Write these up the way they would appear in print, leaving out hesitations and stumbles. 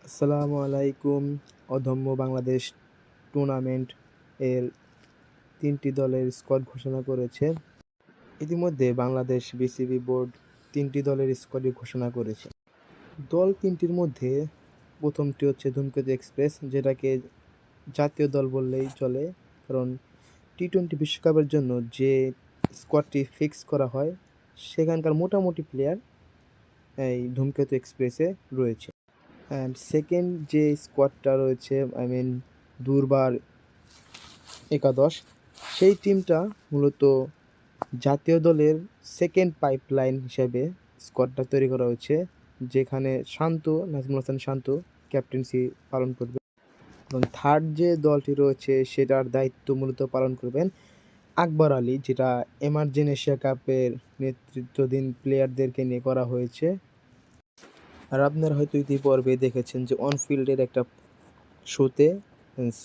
আসসালামু আলাইকুম। অদম্য বাংলাদেশ টুর্নামেন্ট এর ৩টি দলের স্কোয়াড ঘোষণা করেছে। ইতিমধ্যে বাংলাদেশ বিসিবি বোর্ড ৩টি দলের স্কোয়াডই ঘোষণা করেছে। দল ৩টির মধ্যে প্রথমটি হচ্ছে ধূমকেতু এক্সপ্রেস, যেটাকে জাতীয় দল বললেই চলে, কারণ টি-20 বিশ্বকাপের জন্য যে স্কোয়াডটি ফিক্স করা হয় সেখানকার মোটামুটি প্লেয়ার এই ধূমকেতু এক্সপ্রেসে রয়েছে। অ্যান্ড সেকেন্ড যে স্কোয়াডটা রয়েছে, দুর্বার একাদশ, সেই টিমটা মূলত জাতীয় দলের সেকেন্ড পাইপলাইন হিসেবে স্কোয়াডটা তৈরি করা হয়েছে, যেখানে নাজমুল হাসান শান্ত ক্যাপ্টেন্সি পালন করবে। এবং থার্ড যে দলটি রয়েছে সেটার দায়িত্ব মূলত পালন করবেন আকবর আলী, যেটা এমার্জেন্সি এশিয়া কাপের নেতৃত্বাধীন প্লেয়ারদেরকে নিয়ে করা হয়েছে। আর আপনারা হয়তো ইতিপূর্বে দেখেছেন যে অনফিল্ডের একটা শোতে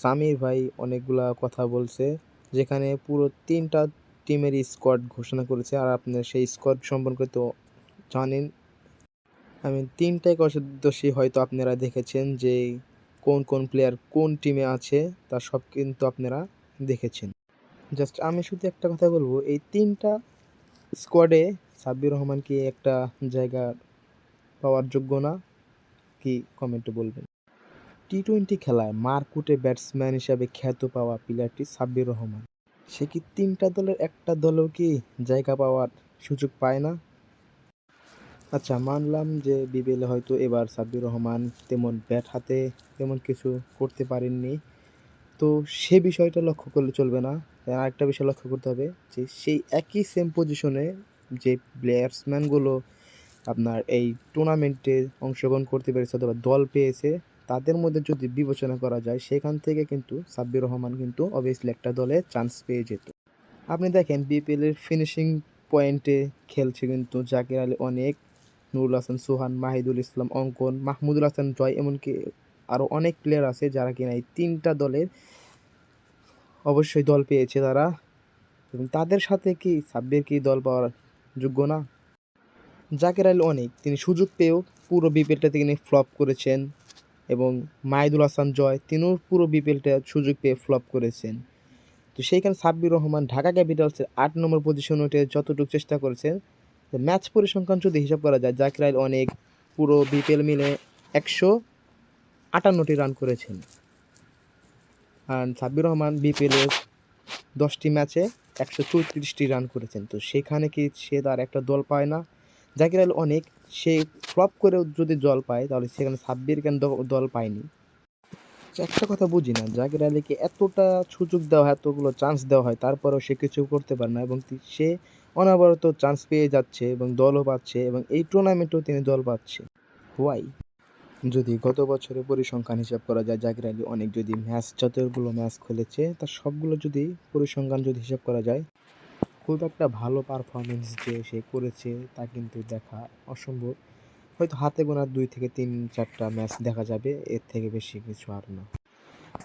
সামির ভাই অনেকগুলা কথা বলছে, যেখানে পুরো 3টা টিমেরই স্কোয়াড ঘোষণা করেছে। আর আপনার সেই স্কোয়াড সম্পর্কে তো জানেন। 3টাই দোষী হয়তো আপনারা দেখেছেন যে কোন কোন প্লেয়ার কোন টিমে আছে, তা সব কিন্তু আপনারা দেখেছেন। জাস্ট আমি শুধু একটা কথা বলবো, এই 3টা স্কোয়াডে সাব্বির রহমান কি একটা জায়গা পাওয়ার যোগ্য না? কি কমেন্টে বলবেন। টি-20 খেলায় মারকুটে ব্যাটসম্যান হিসাবে খ্যাত পাওয়া প্লেয়ারটি সাব্বির রহমান, সে কি 3টা দলের একটা দলেও কি জায়গা পাওয়ার সুযোগ পায় না? আচ্ছা, মানলাম যে বিপিএলে হয়তো এবার সাব্বির রহমান তেমন ব্যাট হাতে তেমন কিছু করতে পারেননি, তো সে বিষয়টা লক্ষ্য করলে চলবে না। আরেকটা বিষয় লক্ষ্য করতে হবে যে সেই একই সেম পজিশনে যে ব্যাটসম্যানগুলো আপনার এই টুর্নামেন্টে অংশগ্রহণ করতে পেরেছে অথবা দল পেয়েছে, তাদের মধ্যে যদি বিবেচনা করা যায় সেখান থেকে কিন্তু সাব্বির রহমান কিন্তু অবভিয়াসলি একটা দলে চান্স পেয়ে যেত। আপনি দেখেন বিপিএলের ফিনিশিং পয়েন্টে খেলছে কিন্তু জাকির আলী অনেক, নুরুল হাসান সোহান, মাহিদুল ইসলাম অঙ্কন, মাহমুদুল হাসান জয়, এমনকি আরও অনেক প্লেয়ার আছে যারা কিনা এই 3টা দলের অবশ্যই দল পেয়েছে তারা। এবং তাদের সাথে কি সাব্বির কি দল পাওয়ার যোগ্য না? জাকির আলী অনেক, তিনি সুযোগ পেয়েও পুরো বিপিএলটা তিনি ফ্লপ করেছেন, এবং মাহিদুল হাসান জয় তিনিও পুরো বিপিএলটা সুযোগ পেয়ে ফ্লপ করেছেন। তো সেইখানে সাব্বির রহমান ঢাকা ক্যাপিটালসের 8 নম্বর পজিশনে উঠে যতটুকু চেষ্টা করেছেন, ম্যাচ পরিসংখ্যান যদি হিসাব করা যায়, জাকির আলী অনেক পুরো বিপিএল মিলে 158টি রান করেছেন। আর সাব্বির রহমান বিপিএলের 10টি ম্যাচে 134টি রান করেছেন। তো সেখানে কি সে তার একটা দল পায় না? জাকির আলী অনেক, সে ফ্লপ করেও যদি দল পায় তাহলে সেখানে সাব্বির কেন দল পায়নি? একটা কথা বুঝি না, জাকির আলীকে এতটা সুযোগ দেওয়া হয়, এতগুলো চান্স দেওয়া হয়, তারপরেও সে কিছু করতে পারে না, এবং সে অনবরত চান্স পেয়ে যাচ্ছে এবং দলও পাচ্ছে, এবং এই টুর্নামেন্টেও তিনি দল পাচ্ছে। হোয়াই? যদি গত বছরের পরিসংখ্যান হিসাব করা যায়, জাকির আলী অনেক যদি যতগুলো ম্যাচ খেলেছে তার সবগুলো যদি পরিসংখ্যান যদি হিসাব করা যায়, খুব একটা ভালো পারফরমেন্স যে সে করেছে তা কিন্তু দেখা অসম্ভব। হয়তো হাতে গোনা 2 থেকে 3-4টা ম্যাচ দেখা যাবে, এর থেকে বেশি কিছু আর না।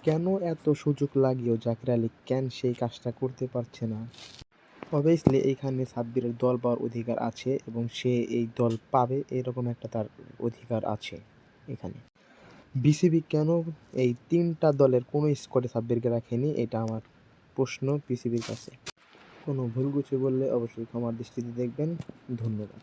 কেন এত সুযোগ লাগিয়েও জাকির আলী কেন সেই কাজটা করতে পারছে না? অবভিয়াসলি এইখানে সাব্বিরের দল পাওয়ার অধিকার আছে, এবং সে এই দল পাবে এরকম একটা তার অধিকার আছে। এখানে বিসিবি কেন এই 3টা দলের কোনো স্কোয়াডে সাব্বিরকে রাখেনি, এটা আমার প্রশ্ন বিসিবির কাছে। কোনো ভুল কিছু বললে অবশ্যই ক্ষমার দৃষ্টিতে দেখবেন। ধন্যবাদ।